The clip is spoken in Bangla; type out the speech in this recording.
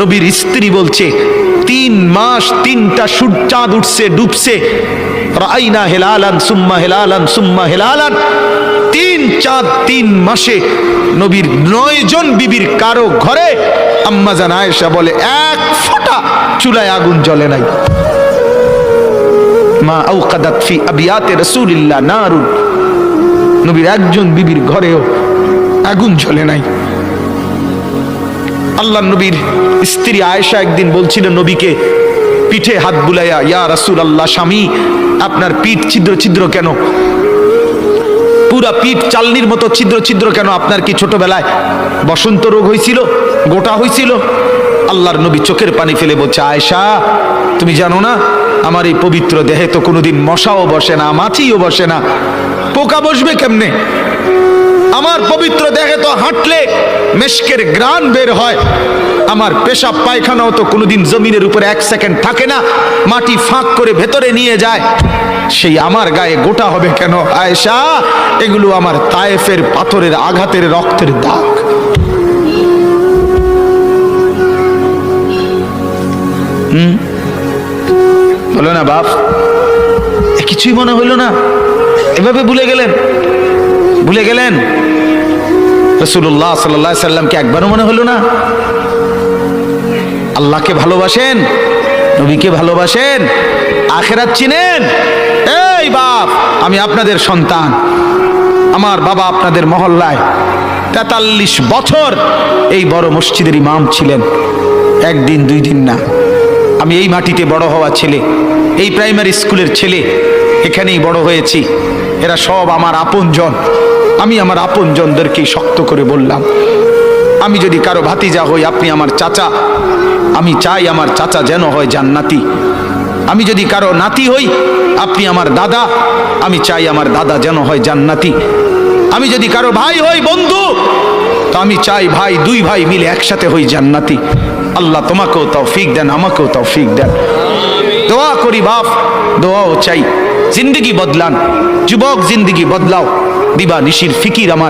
নবীর স্ত্রী বলছে 3 মাস 3টা চাঁদ উঠছে ডুবছে, রাইনা হেলালান সুম্মা হেলালান সুম্মা হেলালান, 3 চাঁদ 3 মাসে নবীর 9 জন বিবির কারো ঘরে আম্মা জান আয়েশা বলে 1 ফোঁটা চুলায় আগুন জ্বলে নাই। মা আওকাদাত ফি আবিয়াতে রাসূলিল্লাহ নারুন, নবীর একজন বিবির ঘরেও আগুন জ্বলে নাই। আল্লাহ নবীর স্ত্রী আয়েশা একদিন বলছিলেন নবীকে পিঠে হাত বুলাইয়া, ইয়া রাসূলুল্লাহ, স্বামী আপনার পিঠ ছিদ্র ছিদ্র কেন, পুরা পিঠ চালনির মতো ছিদ্র ছিদ্র কেন? আপনার কি ছোটবেলায় বসন্ত রোগ হয়েছিল, গোটা হয়েছিল? আল্লাহর নবী চোখের পানি ফেলে বলছে, আয়েশা তুমি জানো না আমার এই পবিত্র দেহে তো কোনোদিন মশাও বসে না, মাছিও বসে না, পোকা বসবে কেমনে? আমার পবিত্র দেহে তো হাঁটলে মেশকের গ্রান বের হয়, আমার পেশাব পায়খানাও তো কোনোদিন জমিনের উপরে 1 সেকেন্ড থাকে না, মাটি ফাঁক করে ভেতরে নিয়ে যায়, সেই আমার গায়ে গোটা হবে কেন? আয়েশা এগুলো আমার তায়েফের পাথরের আঘাতের রক্তের দাগ। বলো না বাপ, কিছুই মনে হইল না? এভাবে ভুলে গেলেন, ভুলে গেলেন? রাসূলুল্লাহ সাল্লাল্লাহু আলাইহি সাল্লামকে একবারও মনে হলো না? আল্লাহকে ভালোবাসেন, নবীকে ভালোবাসেন, আখিরাত চিনেন? এই বাপ, আমি আপনাদের সন্তান, আমার বাবা আপনাদের মহল্লায় 43 বছর এই বড় মসজিদের ইমাম ছিলেন, 1 দিন 2 দিন না। আমি এই মাটিতে বড় হওয়া ছেলে, এই প্রাইমারি স্কুলের ছেলে, এখানেই বড় হয়েছি। এরা সব আমার আপনজন। আমি আমার আপনজনদেরকে শক্ত করে বললাম, আমি যদি কারো ভাতিজা হই আপনি আমার চাচা, আমি চাই আমার চাচা যেন হয় জান্নাতি। আমি যদি কারো নাতি হই আপনি আমার দাদা, আমি চাই আমার দাদা যেন হয় জান্নাতি। আমি যদি কারো ভাই হই বন্ধু, তো আমি চাই ভাই 2 ভাই মিলে একসাথে হই জান্নাতি। আল্লাহ তোমাকেও তৌফিক দেন, আমাকেও তৌফিক দেন। দোয়া করি বাপ, দোয়াও চাই। জিন্দগি বদলান যুবক, জিন্দগি বদলাও। দিবা নিশির ফিকির আমার